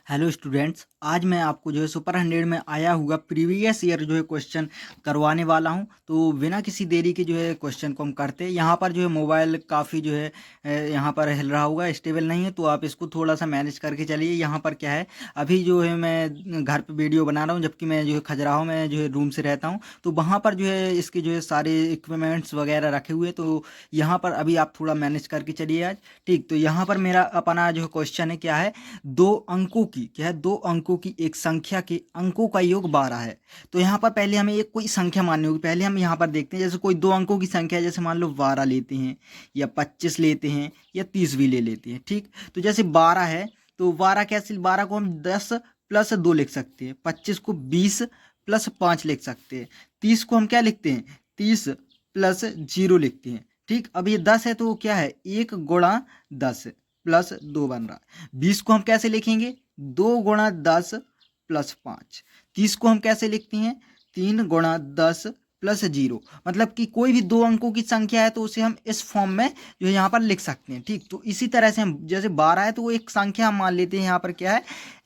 Hello students, आज मैं आपको जो है सुपर 100 में आया हुआ प्रीवियस ईयर जो है क्वेश्चन करवाने वाला हूं। तो बिना किसी देरी के जो है क्वेश्चन को हम करते हैं। यहाँ पर जो है मोबाइल काफ़ी जो है यहाँ पर हिल रहा होगा, स्टेबल नहीं है, तो आप इसको थोड़ा सा मैनेज करके चलिए। यहाँ पर क्या है, अभी जो है मैं घर पे वीडियो बना रहा हूँ, जबकि मैं जो है खजुराहो में जो है रूम से रहता हूँ। तो वहाँ पर जो है इसके जो है सारे इक्विपमेंट्स वगैरह रखे हुए, तो यहाँ पर अभी आप थोड़ा मैनेज करके चलिए आज। ठीक, तो यहाँ पर मेरा अपना जो क्वेश्चन है क्या है, दो अंकों की क्या है, दो अंकों की एक संख्या के अंकों का योग 12 है। तो यहाँ पर पहले हमें एक कोई संख्या माननी होगी। पहले हम यहाँ पर देखते हैं, जैसे कोई दो अंकों की संख्या है, जैसे मान लो 12 लेते हैं या 25 लेते हैं या 30 भी ले लेते हैं। ठीक, तो जैसे 12 है, तो 12 कैसे, 12 को हम 10 प्लस 2 लिख सकते हैं, 25 को 20 प्लस 5 लिख सकते हैं, 30 को हम क्या लिखते हैं, 30 प्लस 0 लिखते हैं। ठीक, अब ये 10 है, तो वो क्या है, 1 गुणा 10 प्लस 2 बन रहा है। 20 को हम कैसे लिखेंगे, 2 गुणा 10 प्लस 5। 30 को हम कैसे लिखते हैं, 3 गुणा 10 प्लस 0। मतलब कि कोई भी दो अंकों की संख्या है तो उसे हम इस फॉर्म में जो है यहाँ पर लिख सकते हैं। ठीक, तो इसी तरह से हम जैसे 12 है तो वो एक संख्या हम मान लेते हैं, यहाँ पर क्या है,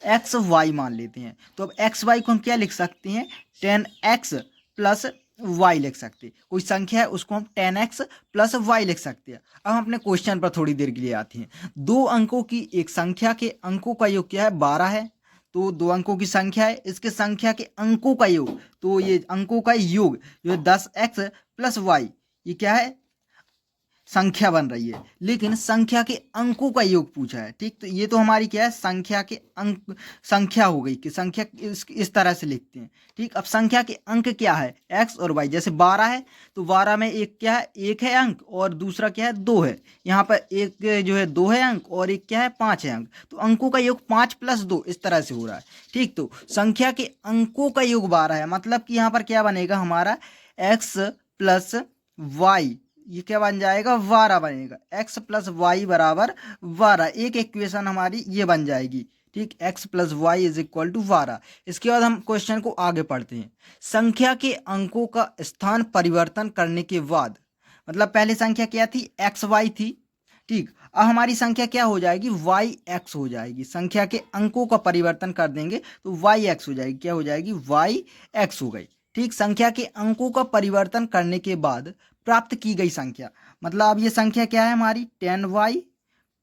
एक्स वाई मान लेते हैं। तो अब एक्स वाई को हम क्या लिख सकते हैं, 10x प्लस वाई लिख सकते हैं। कोई संख्या है उसको हम 10x प्लस वाई लिख सकते हैं। अब हम अपने क्वेश्चन पर थोड़ी देर के लिए आते हैं। दो अंकों की एक संख्या के अंकों का योग क्या है, 12 है। तो दो अंकों की संख्या है, इसके संख्या के अंकों का योग, तो ये अंकों का योग जो है 10x प्लस वाई, ये क्या है, संख्या बन रही है। लेकिन संख्या के अंकों का योग पूछा है। ठीक, तो ये तो हमारी क्या है, संख्या के अंक, संख्या हो गई कि संख्या इस तरह से लिखते हैं। ठीक, अब संख्या के अंक क्या है, एक्स और वाई। जैसे 12 है तो 12 में एक क्या है, एक है अंक, और दूसरा क्या है, दो है। यहाँ पर एक जो है 2 है अंक, और एक क्या है, 5 है अंक। तो अंकों का योग 5 प्लस 2 इस तरह से हो रहा है। ठीक, तो संख्या के अंकों का योग 12 है, मतलब कि यहाँ पर क्या बनेगा हमारा, एक्स प्लस वाई, ये क्या बन जाएगा, 12 बनेगा। x प्लस वाई बराबर 12, एक इक्वेशन हमारी ये बन जाएगी। ठीक, x plus y is equal to 12। इसके बाद हम क्वेश्चन को आगे पढ़ते हैं। संख्या के अंकों का स्थान परिवर्तन करने के बाद, मतलब पहले संख्या क्या थी, एक्स वाई थी। ठीक, अब हमारी संख्या क्या हो जाएगी, वाई एक्स हो जाएगी। संख्या के अंकों का परिवर्तन कर देंगे तो वाई एक्स हो जाएगी, क्या हो जाएगी, वाई एक्स हो गई। ठीक, संख्या के अंकों का परिवर्तन करने के बाद प्राप्त की गई संख्या, मतलब अब ये संख्या क्या है हमारी, 10y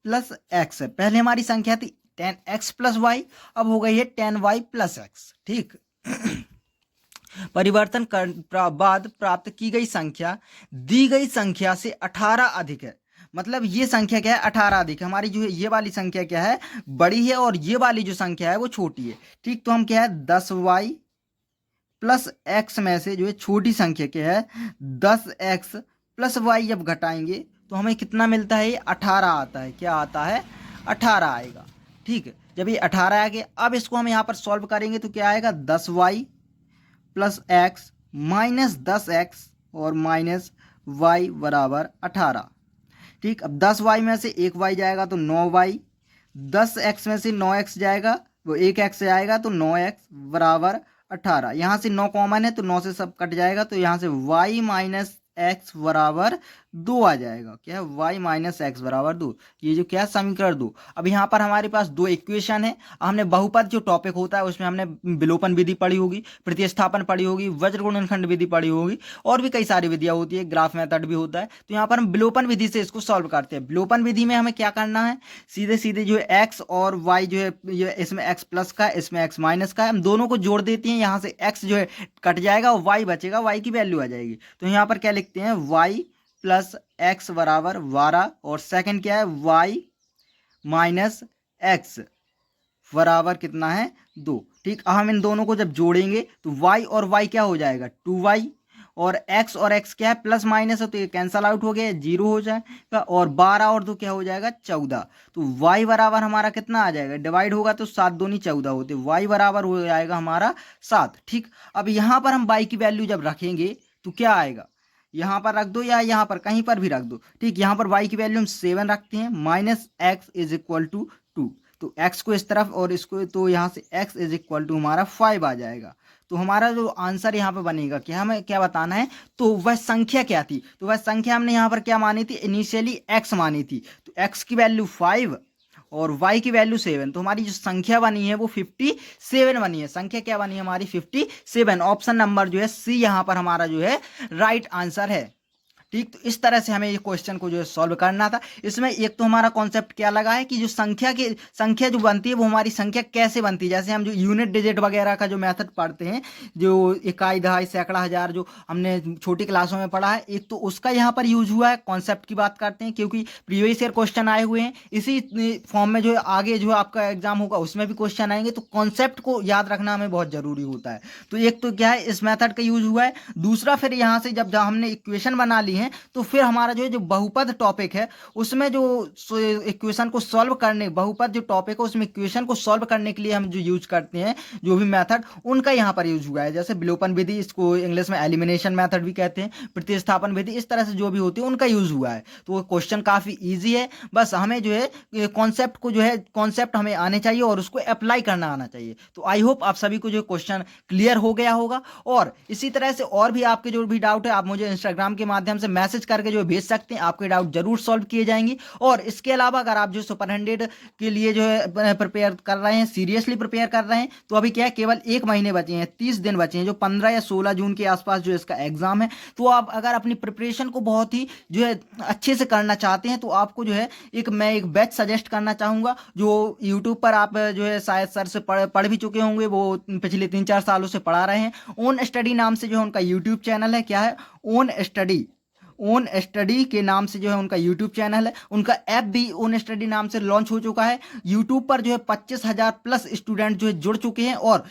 प्लस एक्स है। पहले हमारी संख्या थी 10x प्लस वाई, अब हो गई है 10y प्लस एक्स। ठीक, परिवर्तन कर बाद प्राप्त की गई संख्या दी गई संख्या से 18 अधिक है। मतलब ये संख्या क्या है, 18 अधिक है। हमारी जो है ये वाली संख्या क्या है, बड़ी है, और ये वाली जो संख्या है वो छोटी है। ठीक, तो हम क्या है, 10y प्लस एक्स में से जो है छोटी संख्या क्या है, 10x प्लस वाई जब घटाएंगे तो हमें कितना मिलता है, ये 18 आता है। क्या आता है, 18 आएगा। ठीक है, जब ये 18 आ गया, अब इसको हम यहाँ पर सॉल्व करेंगे तो क्या आएगा, 10y plus x minus 10x और माइनस वाई बराबर 18। ठीक, अब 10y में से एक y जाएगा तो 9y, 10x में से 9x जाएगा, वो एक x जाएगा तो 9x बराबर 18। यहाँ से 9 कॉमन है तो 9 से सब कट जाएगा, तो यहाँ से y माइनस एक्स बराबर 2 आ जाएगा। क्या है, y माइनस एक्स बराबर 2, ये जो क्या है, समीकरण 2। अब यहाँ पर हमारे पास दो इक्वेशन है। हमने बहुपद जो टॉपिक होता है उसमें हमने विलोपन विधि पढ़ी होगी, प्रतिस्थापन पढ़ी होगी, वज्र गुणनखंड विधि पढ़ी होगी, और भी कई सारी विधियां होती है, ग्राफ मेथड भी होता है। तो यहाँ पर हम विलोपन विधि से इसको सॉल्व करते हैं। विलोपन विधि में हमें क्या करना है, सीधे सीधे जो है x और y जो है, ये इसमें x प्लस का है, इसमें x माइनस का है, हम दोनों को जोड़ देते हैं। यहाँ से x जो है कट जाएगा और y बचेगा, y की वैल्यू आ जाएगी। तो यहाँ पर क्या लिखते हैं, y प्लस एक्स बराबर 12, और सेकंड क्या है, y माइनस एक्स बराबर कितना है, 2। ठीक, हम इन दोनों को जब जोड़ेंगे तो y और y क्या हो जाएगा, 2y, और x और x क्या है, प्लस माइनस है तो ये कैंसल आउट हो गया, 0 हो जाएगा, और 12 और 2 क्या हो जाएगा, 14। तो y बराबर हमारा कितना आ जाएगा, डिवाइड होगा तो 7 दूनी 14 होते, y बराबर हो जाएगा हमारा 7। ठीक, अब यहाँ पर हम y की वैल्यू जब रखेंगे तो क्या आएगा, यहाँ पर रख दो या यहाँ पर कहीं पर भी रख दो। ठीक, यहाँ पर y की वैल्यू हम 7 रखते हैं, minus x is equal to 2, तो x को इस तरफ और इसको, तो यहाँ से x इज इक्वल टू हमारा 5 आ जाएगा। तो हमारा जो आंसर यहाँ पे बनेगा, क्या हमें क्या बताना है, तो वह संख्या क्या थी, तो वह संख्या हमने यहाँ पर क्या मानी थी, इनिशियली x मानी थी। तो x की वैल्यू 5 और y की वैल्यू 7। तो हमारी जो संख्या बनी है वो 57 बनी है। संख्या क्या बनी है हमारी? 57। ऑप्शन नंबर जो है सी यहाँ पर हमारा जो है राइट आंसर है। ठीक, तो इस तरह से हमें ये क्वेश्चन को जो है सॉल्व करना था। इसमें एक तो हमारा कॉन्सेप्ट क्या लगा है कि जो संख्या जो बनती है वो हमारी संख्या कैसे बनती है। जैसे हम जो यूनिट डिजिट वगैरह का जो मेथड पढ़ते हैं, जो इकाई, दहाई, सैकड़ा, हजार, जो हमने छोटी क्लासों में पढ़ा है, एक तो उसका यहाँ पर यूज हुआ है। कॉन्सेप्ट की बात करते हैं क्योंकि प्रीवियस ईयर क्वेश्चन आए हुए हैं इसी फॉर्म में। जो है आगे जो आपका एग्जाम होगा उसमें भी क्वेश्चन आएंगे, तो कॉन्सेप्ट को याद रखना हमें बहुत जरूरी होता है। तो एक तो क्या है, इस मेथड का यूज हुआ है। दूसरा, फिर यहाँ से जब हमने इक्वेशन बना ली है तो फिर हमारा जो बहुपद टॉपिक है उसमें जो इक्वेशन को सॉल्व करने, बहुपद जो टॉपिक है उसमें इक्वेशन को सॉल्व करने के लिए हम जो यूज करते हैं जो भी मेथड, उनका यहाँ पर यूज हुआ है। जैसे विलोपन विधि, इसको इंग्लिश में एलिमिनेशन मेथड भी कहते हैं, प्रतिस्थापन विधि, इस तरह से जो भी होती है उनका यूज हुआ है। तो वो क्वेश्चन काफी ईजी है। बस हमें जो है कॉन्सेप्ट को जो है कॉन्सेप्ट हमें आने चाहिए और उसको अप्लाई करना आना चाहिए। तो आई होप आप सभी को जो क्वेश्चन क्लियर हो गया होगा। और इसी तरह से और भी आपके जो भी डाउट है आप मुझे इंस्टाग्राम के माध्यम से मैसेज करके जो भेज सकते हैं, आपके डाउट जरूर सॉल्व किए जाएंगे। और इसके अलावा अगर आप जो सुपर 100 के लिए जो है प्रिपेयर कर रहे हैं, सीरियसली प्रिपेयर कर रहे हैं, तो अभी क्या है, केवल 1 महीने बचे हैं, 30 दिन बचे हैं, जो 15 या 16 जून के आसपास जो इसका एग्जाम है। तो आप अगर अपनी प्रिपरेशन को बहुत ही जो है अच्छे से करना चाहते हैं तो आपको जो है मैं एक बैच सजेस्ट करना चाहूँगा, जो यूट्यूब पर आप जो है शायद सर से पढ़ भी चुके होंगे, वो पिछले 3-4 सालों से पढ़ा रहे हैं। ओन स्टडी नाम से जो है उनका यूट्यूब चैनल है। क्या है? ओन स्टडी के नाम से जो है उनका यूट्यूब चैनल है। उनका ऐप भी ओन स्टडी नाम से लॉन्च हो चुका है। यूट्यूब पर जो है 25,000 प्लस स्टूडेंट जो है जुड़ चुके हैं और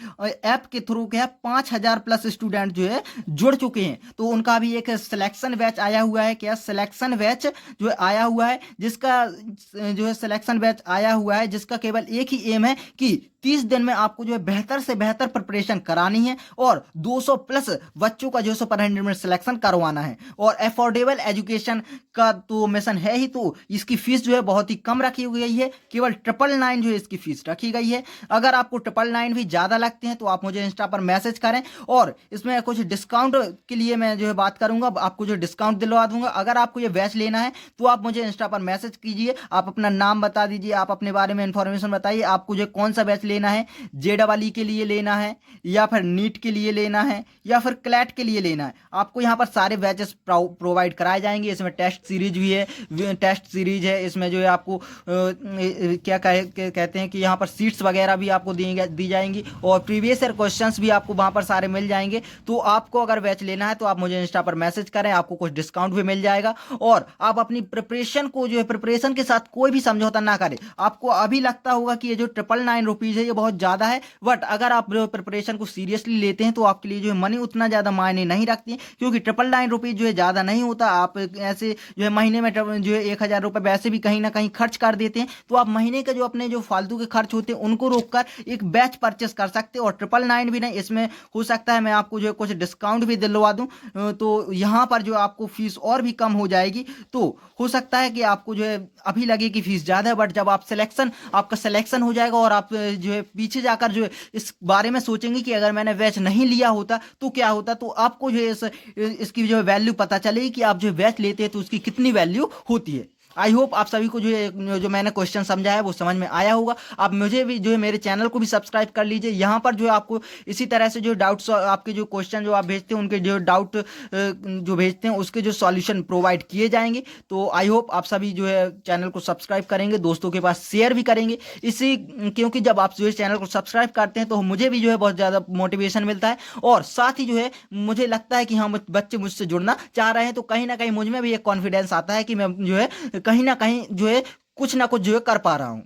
ऐप के थ्रू क्या है 5,000 प्लस स्टूडेंट जो है जुड़ चुके हैं। तो उनका भी एक सिलेक्शन बैच आया हुआ है। क्या सिलेक्शन बैच जो है आया हुआ है, जिसका जो है सिलेक्शन बैच आया हुआ है जिसका केवल एक ही एम है कि 30 दिन में आपको जो है बेहतर से बेहतर प्रिपरेशन करानी है और 200 प्लस बच्चों का जो है सुपर 100 में सिलेक्शन करवाना है। और अफोर्डेबल एजुकेशन का तो मिशन है ही, तो इसकी फीस जो है बहुत ही कम रखी गई है। केवल 999 जो है इसकी फीस रखी गई है। अगर आपको 999 भी ज़्यादा लगते हैं तो आप मुझे इंस्टा पर मैसेज करें और इसमें कुछ डिस्काउंट के लिए मैं जो है बात करूंगा, आपको जो डिस्काउंट दिलवा दूंगा। अगर आपको ये बैच लेना है तो आप मुझे इंस्टा पर मैसेज कीजिए, आप अपना नाम बता दीजिए, आप अपने बारे में इंफॉर्मेशन बताइए, आपको जो कौन सा बैच लेना है, JEE के लिए लेना है या फिर नीट के लिए लेना है या फिर क्लैट के लिए लेना है। आपको यहाँ पर सारे बैचेस प्रोवाइड कराए जाएंगे। इसमें टेस्ट सीरीज भी है, टेस्ट सीरीज है। इसमें जो है आपको क्या कहते हैं कि यहाँ पर सीट्स वगैरह भी आपको दी जाएंगी और प्रीवियस ईयर क्वेश्चंस भी आपको वहाँ पर सारे मिल जाएंगे। तो आपको अगर बैच लेना है तो आप मुझे इंस्टा पर मैसेज करें, आपको कुछ डिस्काउंट भी मिल जाएगा। और आप अपनी प्रिपरेशन को जो है प्रिपरेशन के साथ कोई भी समझौता ना करें। आपको अभी लगता होगा कि ये जो 999 रुपीज़ है ये बहुत ज़्यादा है, बट अगर आप प्रिपरेशन को सीरियसली लेते हैं तो आपके लिए जो है मनी उतना ज़्यादा मायने नहीं रखती है, क्योंकि 999 रुपीज़ जो है ज़्यादा नहीं होता। आप ऐसे जो है महीने में जो है 1,000 रुपये वैसे भी कहीं ना कहीं खर्च कर देते हैं, तो आप महीने के जो अपने जो फालतू के खर्च होते हैं उनको रोककर एक बैच परचेस कर सकते हैं। और 999 भी नहीं, इसमें हो सकता है मैं आपको जो है कुछ डिस्काउंट भी दिलवा दूँ, तो यहाँ पर जो आपको फीस और भी कम हो जाएगी। तो हो सकता है कि आपको जो है अभी लगे कि फीस ज़्यादा है, बट जब आपका सिलेक्शन हो जाएगा और आप जो है पीछे जाकर जो है इस बारे में सोचेंगे कि अगर मैंने बैच नहीं लिया होता तो क्या होता, तो आपको जो है इसकी जो है वैल्यू पता चलेगी कि आप जो है बैच लेते हैं तो उसकी कितनी वैल्यू होती है। आई होप आप सभी को जो मैंने क्वेश्चन समझा है वो समझ में आया होगा। आप मुझे भी जो है मेरे चैनल को भी सब्सक्राइब कर लीजिए। यहाँ पर जो है आपको इसी तरह से जो डाउट्स, आपके जो क्वेश्चन जो आप भेजते हैं उनके जो डाउट जो भेजते हैं उसके जो सॉल्यूशन प्रोवाइड किए जाएंगे। तो आई होप आप सभी जो है चैनल को सब्सक्राइब करेंगे, दोस्तों के पास शेयर भी करेंगे इसी, क्योंकि जब आप जो है चैनल को सब्सक्राइब करते हैं तो मुझे भी जो है बहुत ज़्यादा मोटिवेशन मिलता है और साथ ही जो है मुझे लगता है कि हाँ बच्चे मुझसे जुड़ना चाह रहे हैं, तो कहीं ना कहीं मुझ में भी एक कॉन्फिडेंस आता है कि मैं जो है कहीं ना कहीं जो है कुछ ना कुछ जो है कर पा रहा हूँ।